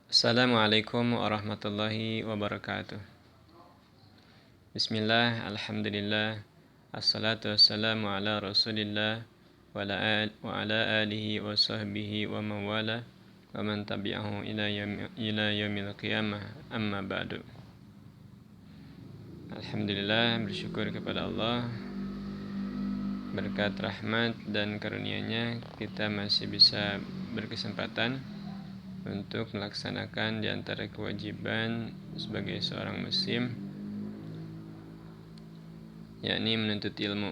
Assalamualaikum warahmatullahi wabarakatuh. Bismillah, alhamdulillah, assalatu wassalamu ala rasulillah wa ala alihi wa sahbihi wa mawala wa man tabi'ahu ila yaumil qiyamah, amma ba'du. Alhamdulillah, bersyukur kepada Allah, berkat rahmat dan karunia-Nya kita masih bisa berkesempatan untuk melaksanakan di antara kewajiban sebagai seorang muslim, yakni menuntut ilmu.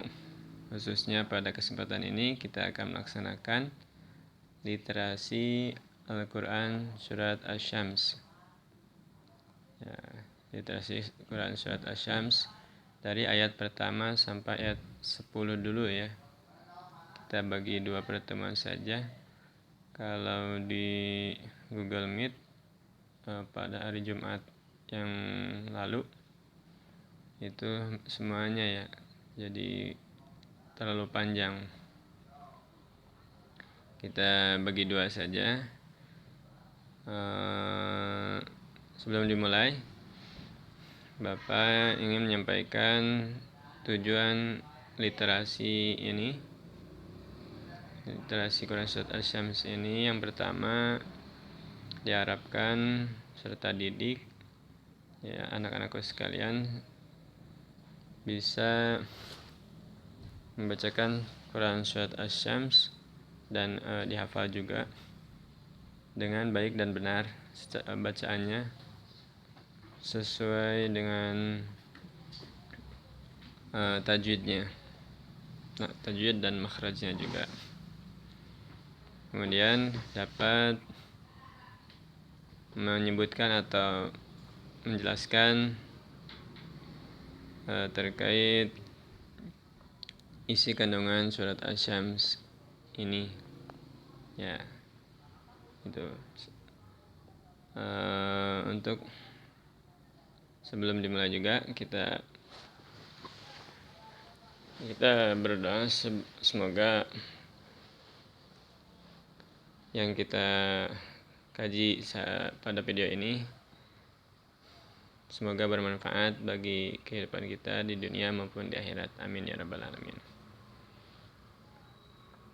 Khususnya pada kesempatan ini kita akan melaksanakan literasi Al-Quran Surat Asy-Syams. Literasi Quran Surat Asy-Syams dari ayat pertama sampai ayat 10 dulu ya. Kita bagi dua pertemuan saja. Kalau di Google Meet pada hari Jumat yang lalu itu semuanya ya, jadi terlalu panjang. Kita bagi dua saja. Sebelum dimulai, Bapak ingin menyampaikan tujuan literasi ini, literasi Quran Surat Asy-Syams ini. Yang pertama, diharapkan serta didik ya anak-anakku sekalian bisa membacakan Quran Surat Asy-Syams dan dihafal juga dengan baik dan benar bacaannya sesuai dengan tajwidnya, tajwid dan makhrajnya juga. Kemudian dapat menyebutkan atau menjelaskan terkait isi kandungan surat Asy-Syams ini ya. Itu untuk sebelum dimulai juga kita berdoa semoga yang kita kaji pada video ini semoga bermanfaat bagi kehidupan kita di dunia maupun di akhirat. Amin ya rabbal alamin.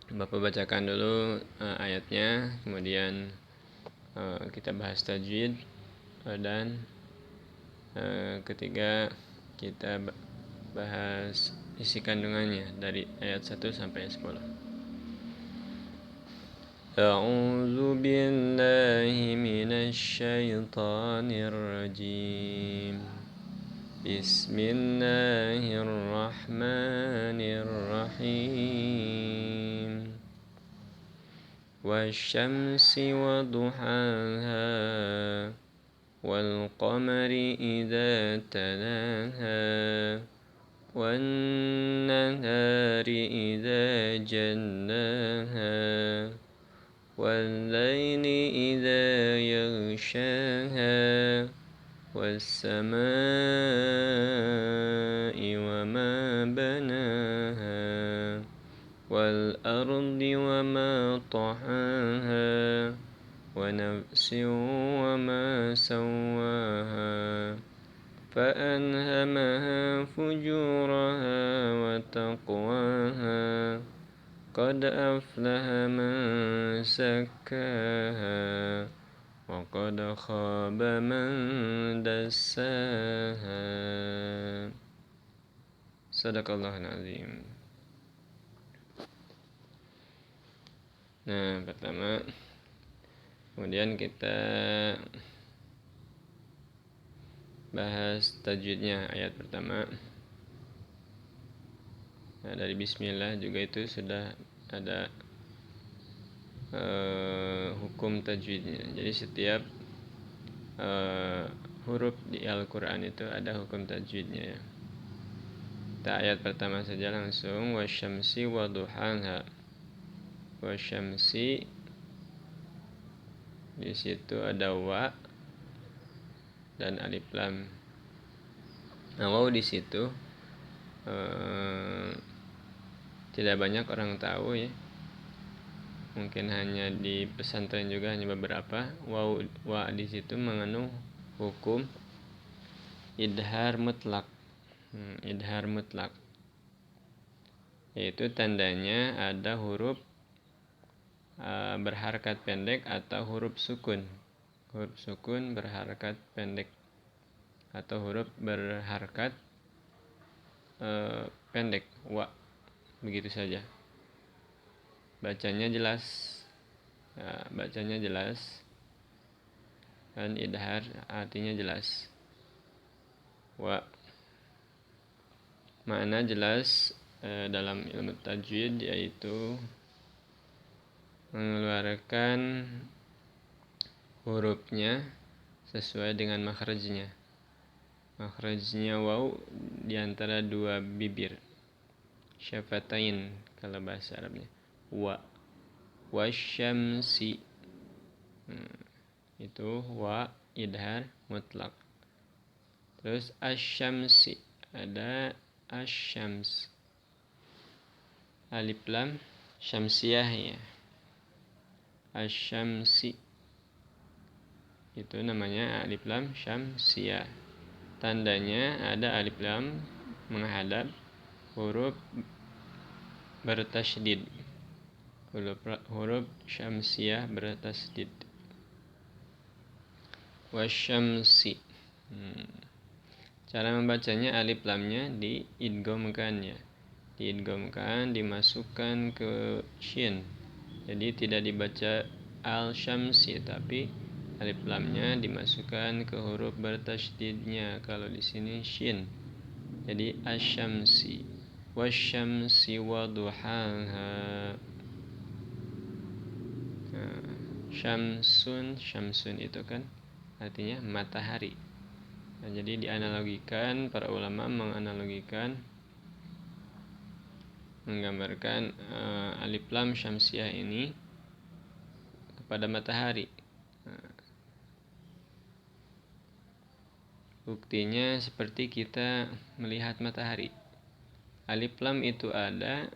Bapak bacakan dulu ayatnya, kemudian kita bahas tajwid, dan ketiga kita bahas isi kandungannya dari ayat 1 sampai 10. A'udzu billahi minasy syaithanir rajim. Bismillahirrahmanirrahim. Wasyamsi waduhaha wal qamari idza talaha wan nahari idza jallaha wal laili idza yaghshaha was samaa'i wama banaha wal ardi wama tahaha wa nafsin wama sawwaha فألهمها فجورها وتقواها قد أفلح من زكاها وقد خاب من دساها Sadaqallahul Azim. Nah, pertama, kemudian kita bahas tajwidnya ayat pertama. Nah, dari bismillah juga itu sudah ada hukum tajwidnya. Jadi setiap huruf di Al-Quran itu ada hukum tajwidnya ya. Kita ayat pertama saja langsung. Wasyamsi waduhaha. Wasyamsi, di situ ada wa dan alif lam. Nah, waw di situ tidak banyak orang tahu ya. mungkin hanya di pesantren juga hanya beberapa. Wa di situ mengandung hukum idhar mutlak. Idhar mutlak yaitu tandanya ada huruf berharakat pendek atau huruf sukun. Huruf sukun berharakat pendek atau huruf berharakat pendek, wa, begitu saja. Bacanya jelas, bacanya jelas, dan idhar artinya jelas. Wa, makna jelas dalam ilmu tajwid yaitu mengeluarkan hurufnya sesuai dengan makhrajnya. Makhrajnya waw di antara dua bibir. Syafatain kalau bahasa Arabnya. Wa wasyamsi. Itu wa idhar mutlak. Terus asyamsi, ada asyams. Alif lam syamsiyah ya. Asyamsi itu namanya alif lam syamsiyah. Tandanya ada alif lam menghadap huruf bertasydid. Huruf syamsiyah bertasydid. Wasyamsi. Cara membacanya alif lamnya diidghamkan ya. Diidghamkan, dimasukkan ke shin. Jadi tidak dibaca al-syamsi tapi alif lamnya dimasukkan ke huruf bertasydidnya. Kalau di sini shin. Jadi asyamsi. Wasyamsi waduhaha. Syamsun itu kan artinya matahari. Nah, jadi dianalogikan, para ulama menganalogikan, menggambarkan alif lam syamsiah ini kepada matahari. Buktinya seperti kita melihat matahari. Alif lam itu ada,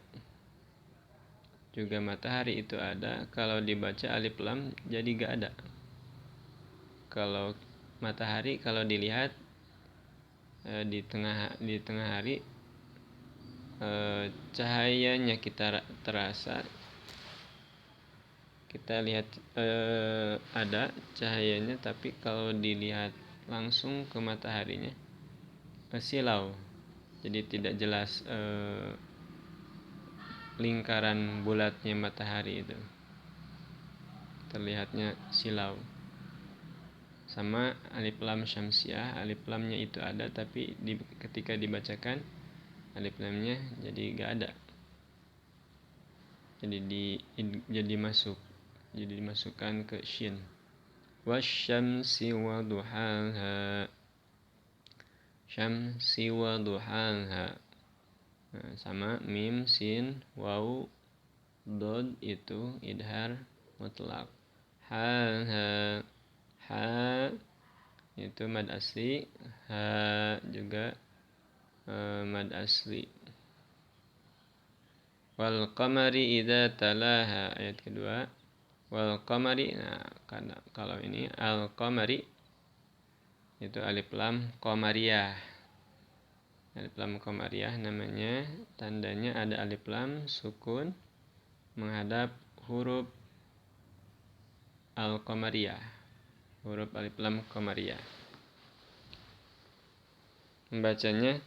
juga matahari itu ada. Kalau dibaca alif lam jadi gak ada. Kalau matahari kalau dilihat di tengah hari cahayanya kita terasa, kita lihat ada cahayanya, tapi kalau dilihat langsung ke mataharinya silau, jadi tidak jelas lingkaran bulatnya matahari itu, terlihatnya silau. Sama alif lam syamsiah, alif lamnya itu ada tapi ketika dibacakan alif lamnya jadi gak ada, jadi dimasukkan ke shin. Wasyamsi waduhaha. Syamsi waduhaha. Nah, sama mim, sin, waw, dod itu idhar mutlak. Ha itu mad asli, ha juga mad asli. Wal qamari idza talaha, ayat kedua. Wal qamari, nah kalau ini al qamari itu alif lam qamariyah. Alif lam qamariyah namanya, tandanya ada alif lam sukun menghadap huruf al qamariyah. Huruf alif lam qamariyah. Membacanya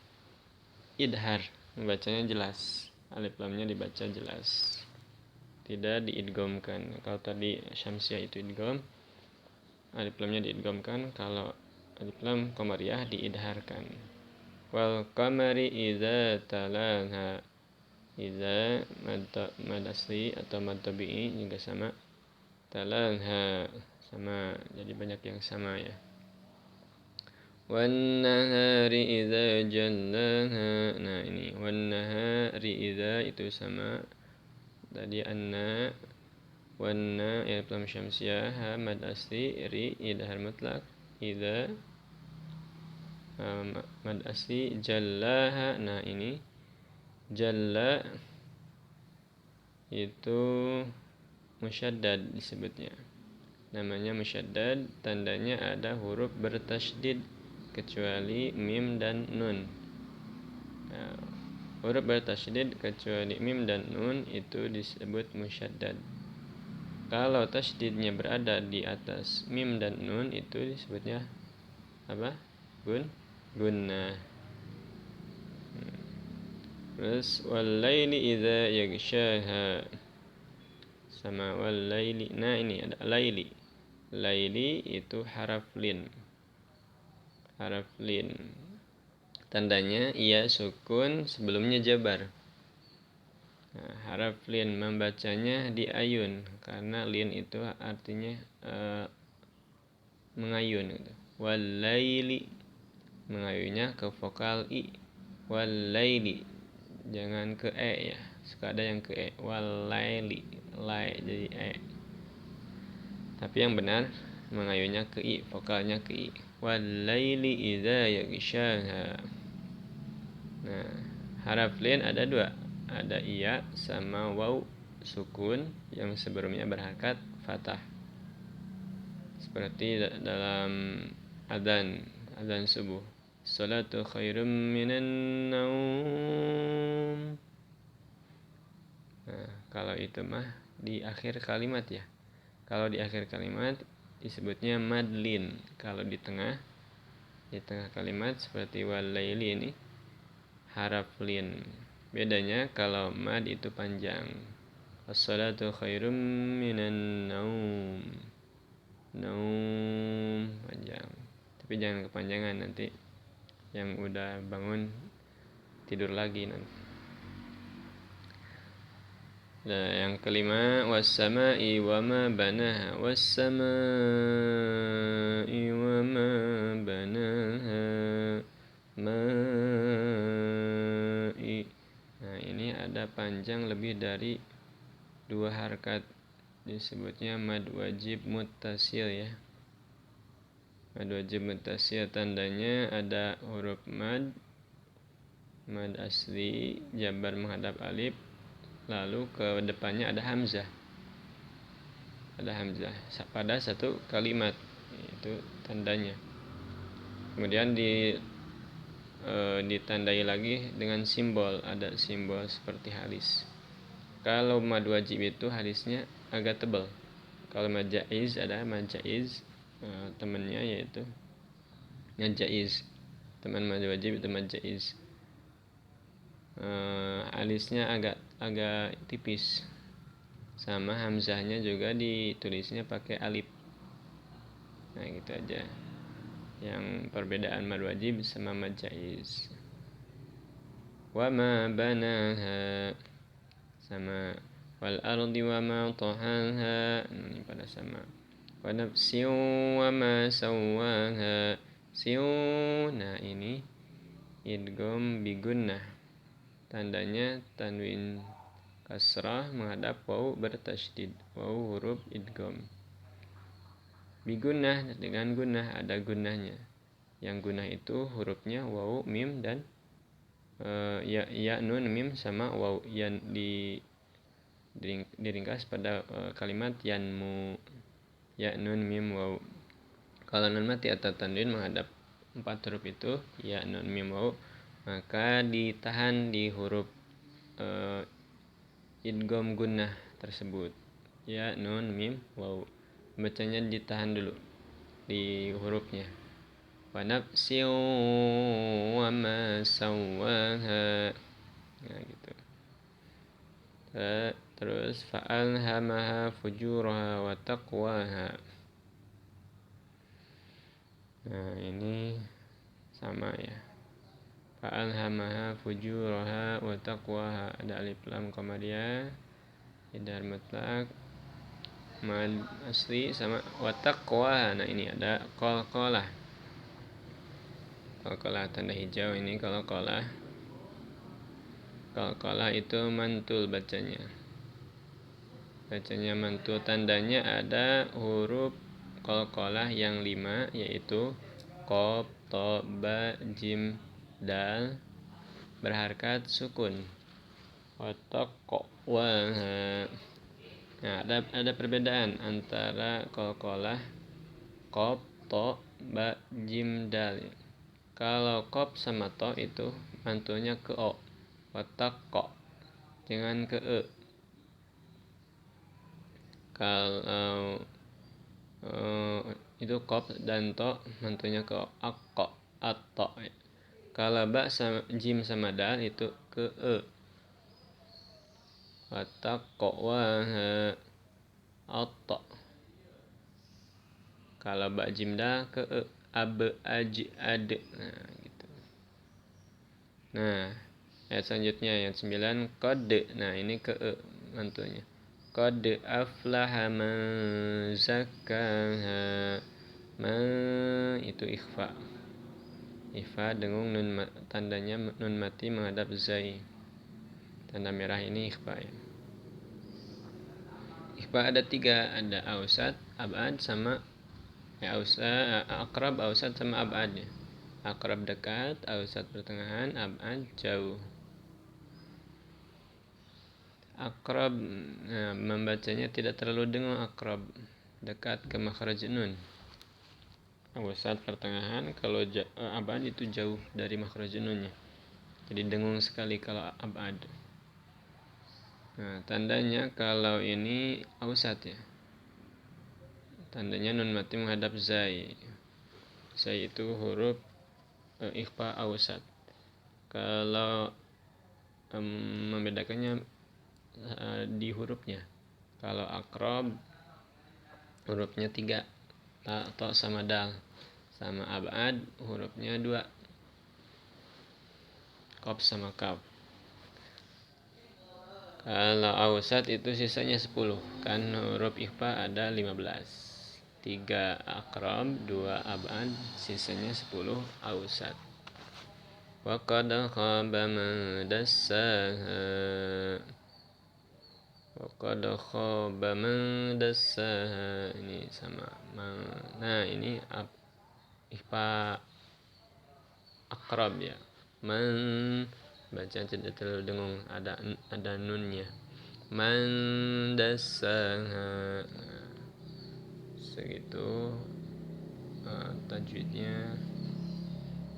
idhar, membacanya jelas. Alif lamnya dibaca jelas, tidak diidghamkan. Kalau tadi syamsiah itu idgham, alif lamnya diidghamkan. Kalau alif lam qamariyah diidharkan. Wal qamari idza talaha. Idza mad asli atau mad tabi'i juga sama. Talaha sama, jadi banyak yang sama ya. Wan nahari idza jallaha. Nah ini wan nahari idza itu sama tadi anna. Wanna ya lam syamsiyah, ha mad asli, ri idhar mutlak, idza mad asli, jallaha. Nah ini jalla itu musyaddad disebutnya. Namanya musyaddad, tandanya ada huruf bertasydid kecuali mim dan nun. Nah, huruf bertasydid kecuali mim dan nun itu disebut musyaddad. Kalau tasydidnya berada di atas mim dan nun itu disebutnya apa? Gunnah. Terus wal-laili idza yaghshaha. Sama wal-laili. Nah, ini ada laili. Laili itu haraf lin. Haraf lin. Tandanya ia sukun sebelumnya jabar. Nah, haraf lin membacanya di ayun karena lin itu artinya mengayun gitu. Wal-laili mengayunnya ke vokal i. Wal-laili jangan ke e ya. Suka ada yang ke e. Wal-laili lai jadi e. Tapi yang benar mengayunnya ke i, vokalnya ke i. Wal-laili idza yaghshaha. Nah, haraf lin ada dua. Ada iya sama waw sukun yang sebelumnya berharokat fathah. Seperti dalam adzan subuh. Salatu khairum minan naum. Nah, kalau itu mah di akhir kalimat ya. Kalau di akhir kalimat disebutnya madlin. Kalau di tengah kalimat seperti walaili ini haraf lin. Bedanya kalau mad itu panjang. As-salatu khairum minan naum. Naum panjang. Tapi jangan kepanjangan, nanti yang udah bangun tidur lagi nanti. Nah, yang kelima was-sama'i wa ma banaha. Was-sama'i wa ma banaha. Ma'i. Nah, ini ada panjang lebih dari 2 harakat. Disebutnya mad wajib muttasil ya. Mad wajib muttasil tandanya ada huruf mad asli jabar menghadap alif, lalu ke depannya ada hamzah. Ada hamzah pada satu kalimat, itu tandanya. Kemudian ditandai lagi dengan simbol, ada simbol seperti halis. Kalau mad wajib itu halisnya agak tebal. Kalau mad jaiz ada mad jaiz, temannya yaitu mad jaiz. Teman mad wajib itu mad jaiz. Alisnya agak tipis. Sama hamzahnya juga ditulisnya pakai alif. Nah, gitu aja. Yang perbedaan mad wajib sama mad jaiz. Wa ma banaha sama wal ardi wa ma tahaha, ini pada sama. Wa nafsin wa ma sawwaha. Nah, ini idgham bi gunnah. Tandanya tanwin kasrah menghadap waw bertasydid. Waw huruf idgham. Bi gunnah, dengan gunnah, ada gunnahnya. Yang gunnah itu hurufnya waw, mim dan ya nun mim sama waw yang diringkas pada kalimat yanmu. Ya nun mim waw. Kalau nun mati atau tanwin menghadap 4 huruf itu ya nun mim waw, maka ditahan di huruf idgham gunnah tersebut. Ya nun mim waw. Bacanya ditahan dulu di hurufnya. Wa nafsin wa ma sawwaha. Nah, gitu. Terus fa'alhamaha fujuraha wa taqwaha. Nah, ini sama ya. Fa'alhamaha fujuraha wa taqwaha. Ada alif lam qamariyah, idgham mutlaq, mad asli sama wa taqwaha. Nah, ini ada qalqalah. Qalqalah tanda hijau ini qalqalah. Qalqalah itu mantul bacanya. Bacanya mantul, tandanya ada huruf qalqalah yang 5 yaitu qaf, ta, ba, jim, dal berharakat sukun. Wa taqwaha. Nah, ada perbedaan antara qalqalah, qaf, to, ba, jim, dal. Kalau qaf sama to itu mantunya ke o, wattaqqa, jangan ke e. Kalau itu qaf dan to mantunya ke o, aqqa, atto. Kalau ba sama jim sama dal itu ke e, wattaqqa wa atto. Kalau ba jim dal ke e, ab, aj, ad. Nah, gitu. Nah, ayat selanjutnya ayat 9 qad. Nah, ini ke e mantunya. Qad aflaha man zakkaha. Ma itu ikhfa. Ikhfa dengan nun tandanya nun mati menghadap zai. Tanda merah ini ikhfa ya. Ikhfa ada 3, ada ausat, abad sama ya akrab, ausat sama abad ya. Akrab dekat, ausat pertengahan, abad jauh. Akrab membacanya tidak terlalu dengung, akrab dekat ke makhraj nun. Ausat pertengahan, kalau abad itu jauh dari makhraj nunnya. Jadi dengung sekali kalau abad. Nah, tandanya kalau ini ausat ya. Tandanya nun mati menghadap zai. Zai itu huruf ikhfa ausat. Kalau membedakannya di hurufnya. Kalau akrab hurufnya 3, to sama dal. Sama abad hurufnya 2, qaf sama kaf. Kalau ausat itu sisanya 10, kan huruf ikhfa ada 15. 3 akrab, 2 abad, sisanya 10 ausat. Wa qad khaba man dassaha. Wa qad khaba man dassaha. Ini sama. Nah, ini ikhfa akrab ya. Man baca tidak terlalu dengung, ada nunnya. Man dassaha. Segitu tajwidnya.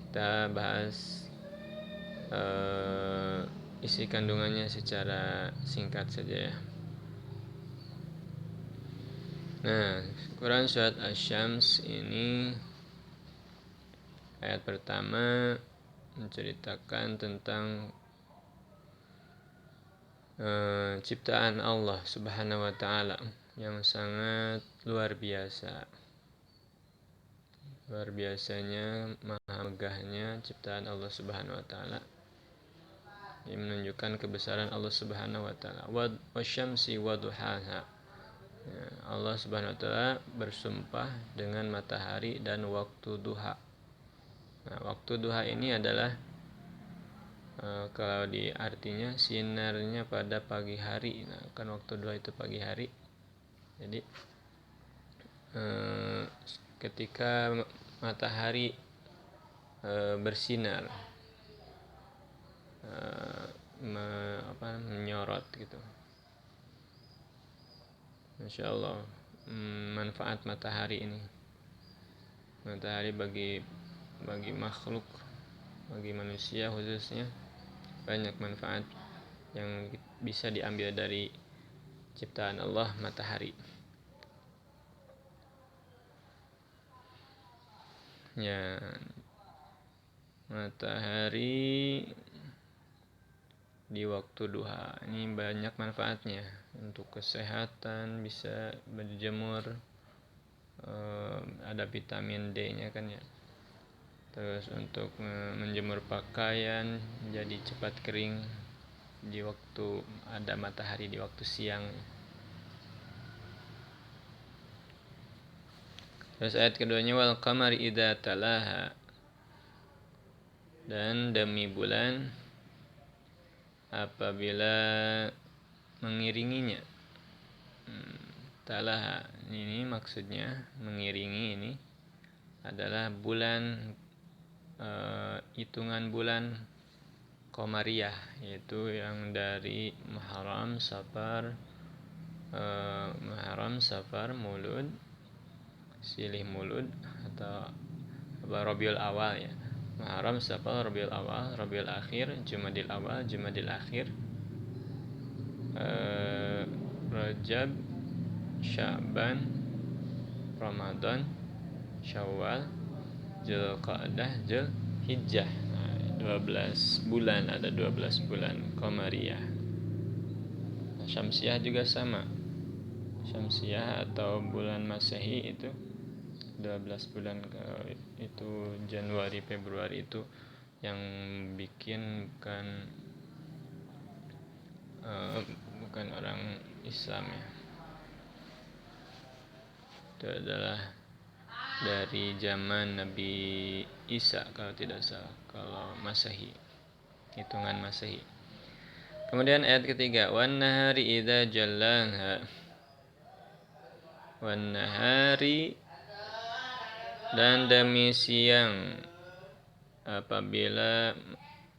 Kita bahas isi kandungannya secara singkat saja ya. Nah, Quran surat Asy-Syams ini ayat pertama menceritakan tentang ciptaan Allah Subhanahu wa taala yang sangat luar biasa. Luar biasanya, maha megahnya ciptaan Allah Subhanahu wa taala. Ini menunjukkan kebesaran Allah Subhanahu wa taala. Wasyamsi waduhaha. Allah Subhanahu wa taala bersumpah dengan matahari dan waktu duha. Nah, waktu duha ini adalah kalau di artinya sinarnya pada pagi hari. Nah, kan waktu duha itu pagi hari. Jadi ketika matahari bersinar, menyorot gitu. Masya Allah, manfaat matahari ini. Matahari bagi makhluk, bagi manusia khususnya, banyak manfaat yang bisa diambil dari ciptaan Allah matahari. Ya, matahari di waktu duha ini banyak manfaatnya untuk kesehatan, bisa berjemur, ada vitamin D-nya kan ya. Terus untuk menjemur pakaian jadi cepat kering di waktu ada matahari di waktu siang. Terus ayat keduanya wal qamari idza talaha, dan demi bulan apabila mengiringinya. Talaha ini maksudnya mengiringi ini adalah bulan, hitungan bulan Qamariyah, yaitu yang dari Muharram, Safar, Muharram, Safar, Maulud, Silih Maulud atau Rabiul Awal ya. Muharram, Safar, Rabiul Awal, Rabiul Akhir, Jumadil Awal, Jumadil Akhir, Rajab, Sya'ban, Ramadan, Syawal, Zulqa'dah, Zulhijjah. 12 bulan, ada 12 bulan Qamariyah. Syamsiah juga sama. Syamsiah atau bulan Masehi itu 12 bulan, itu Januari Februari itu yang bikin bukan orang Islam ya. Itu adalah dari zaman Nabi Isa kalau tidak salah, kalau Masehi, hitungan Masehi. Kemudian ayat ketiga, wan nahari idza jallaha, wan nahari, dan demi siang apabila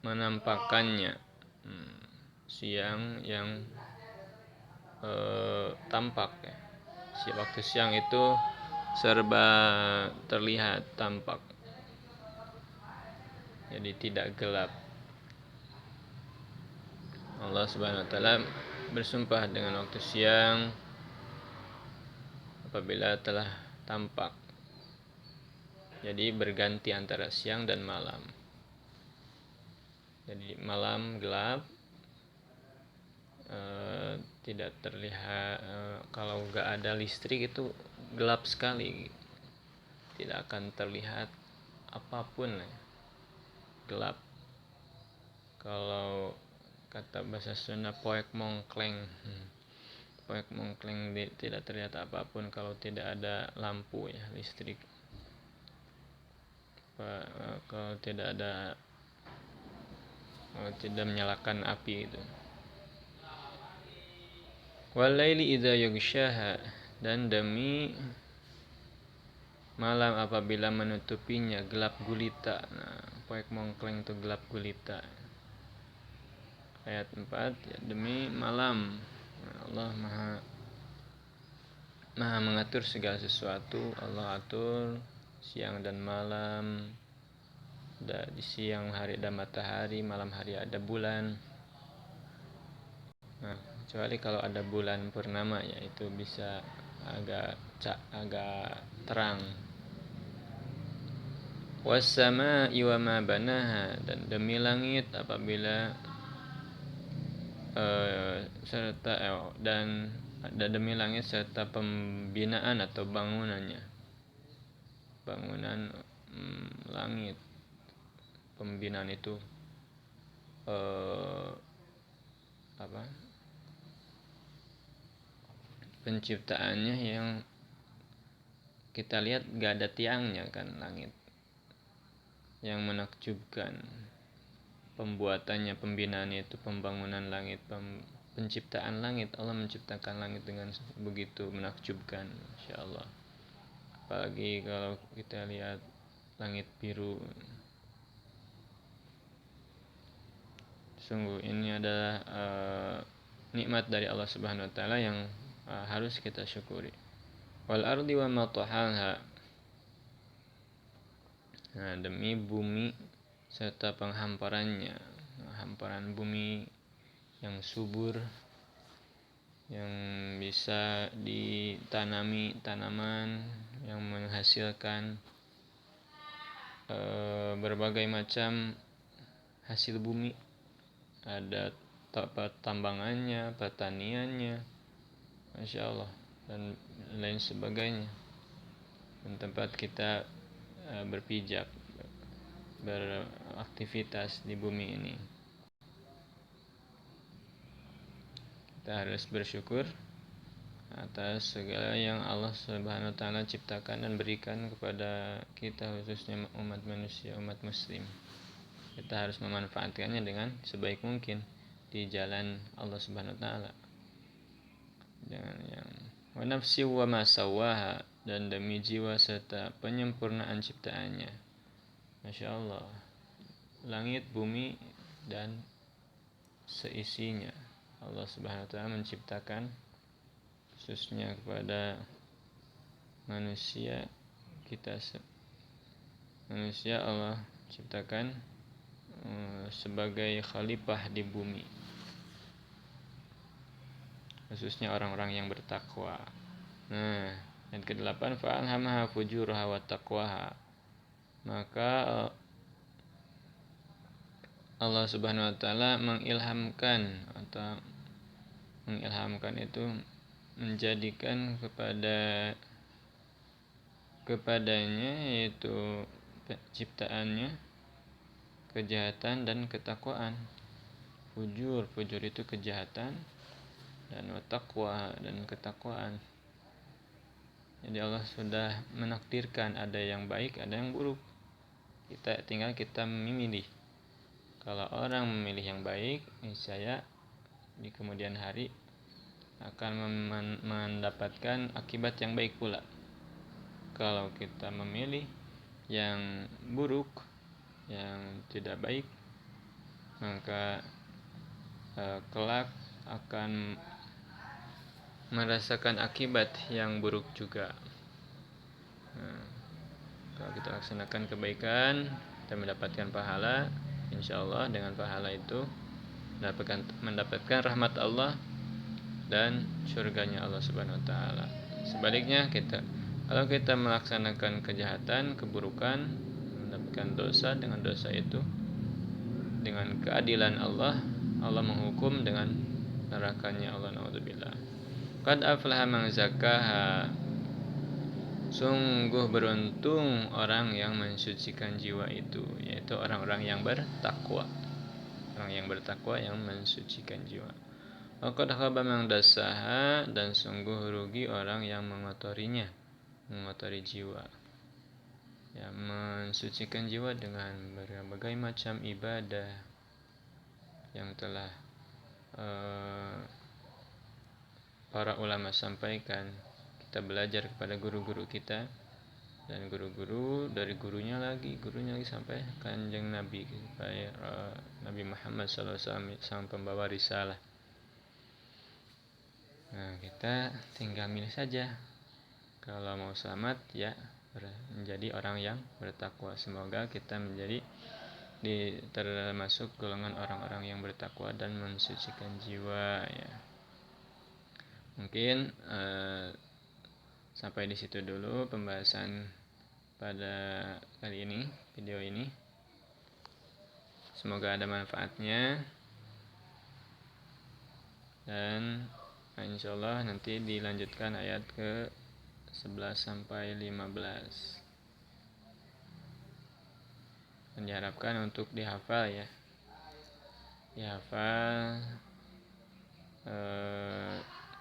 menampakkannya. Siang yang tampak ya. Waktu siang itu serba terlihat tampak, jadi tidak gelap. Allah Subhanahu wa taala bersumpah dengan waktu siang apabila telah tampak. Jadi berganti antara siang dan malam. Jadi malam gelap, tidak terlihat, kalau gak ada listrik itu gelap sekali, tidak akan terlihat apapun, gelap. Kalau kata bahasa Sunda poek mongkleng, tidak terlihat apapun kalau tidak ada lampu ya, listrik. Kalau tidak menyalakan api itu. Walaili idza yaghshaha, dan demi malam apabila menutupinya, gelap gulita. Nah, poek mongkleng itu gelap gulita. Ayat 4, ya, demi malam. Allah maha mengatur segala sesuatu. Allah atur siang dan malam. Di siang hari ada matahari, malam hari ada bulan. Nah, kecuali kalau ada bulan purnama ya, itu bisa agak terang. Was-samaa'i wa ma banaha, dan demi langit apabila dan demi langit serta pembinaan atau bangunannya. Bangunan langit, pembinaan itu penciptaannya yang kita lihat gak ada tiangnya kan, langit yang menakjubkan. Pembuatannya, pembinaannya itu, pembangunan langit, penciptaan langit. Allah menciptakan langit dengan begitu menakjubkan, insyaallah. Apalagi kalau kita lihat langit biru, sungguh ini adalah nikmat dari Allah Subhanahu wa taala yang harus kita syukuri. Wal ardi wa ma tahaha, nah, demi bumi serta penghamparannya. Hamparan bumi yang subur, yang bisa ditanami tanaman yang menghasilkan berbagai macam hasil bumi. Ada tambangannya, pertaniannya, Masya Allah, dan lain sebagainya. Dan tempat kita berpijak, beraktivitas di bumi ini. Kita harus bersyukur atas segala yang Allah Subhanahu wa taala ciptakan dan berikan kepada kita, khususnya umat manusia, umat muslim. Kita harus memanfaatkannya dengan sebaik mungkin di jalan Allah Subhanahu wa taala. Jangan yang wa nafsi wa ma sawaha, dan demi jiwa serta penyempurnaan ciptaannya. Masya Allah, langit, bumi, dan seisinya Allah Subhanahu wa taala menciptakan khususnya kepada manusia. Manusia Allah ciptakan sebagai khalifah di bumi, khususnya orang-orang yang bertakwa. Nah, yang ke-8, fa'alhamaha fujuraha wa taqwaha. Maka Allah Subhanahu wa taala mengilhamkan itu menjadikan kepadanya, yaitu ciptaannya, kejahatan dan ketakwaan. Fujur itu kejahatan, dan taqwa dan ketakwaan. Jadi Allah sudah menakdirkan ada yang baik, ada yang buruk. Tinggal kita memilih. Kalau orang memilih yang baik, niscaya di kemudian hari akan mendapatkan akibat yang baik pula. Kalau kita memilih yang buruk, yang tidak baik, maka kelak akan merasakan akibat yang buruk juga. Kalau kita laksanakan kebaikan, kita mendapatkan pahala. Insyaallah dengan pahala itu mendapatkan rahmat Allah dan surganya Allah Subhanahu wa taala. Sebaliknya, kalau kita melaksanakan kejahatan, keburukan, mendapatkan dosa, dengan dosa itu, dengan keadilan Allah menghukum dengan nerakanya Allah, naudzubillah. Qad aflaha man zakkaha. Sungguh beruntung orang yang mensucikan jiwa itu, yaitu orang-orang yang bertakwa. Orang yang bertakwa yang mensucikan jiwa. Wa qad khaba man dassaha. Dan sungguh rugi orang yang mengotori jiwa. Ya, mensucikan jiwa dengan berbagai macam ibadah yang telah para ulama sampaikan. Kita belajar kepada guru-guru kita, dan guru-guru dari gurunya lagi sampai kanjeng Nabi, Nabi Muhammad SAW, sang pembawa risalah. Nah, kita tinggal milih saja. Kalau mau selamat, ya menjadi orang yang bertakwa. Semoga kita menjadi termasuk golongan orang-orang yang bertakwa dan mensucikan jiwa, ya. Mungkin sampai di situ dulu pembahasan pada kali ini, video ini. Semoga ada manfaatnya, dan insyaallah nanti dilanjutkan ayat ke 11 sampai 15. Dan diharapkan untuk dihafal, ya. Dihafal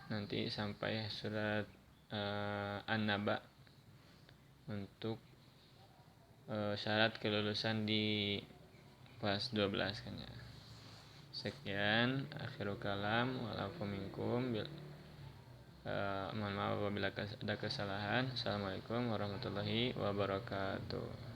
nanti sampai surat An-Naba untuk syarat kelulusan di kelas 12 kan, ya. Sekian, akhirul kalam, wa'alafu minkum. Mohon maaf apabila ada kesalahan. Assalamualaikum warahmatullahi wabarakatuh.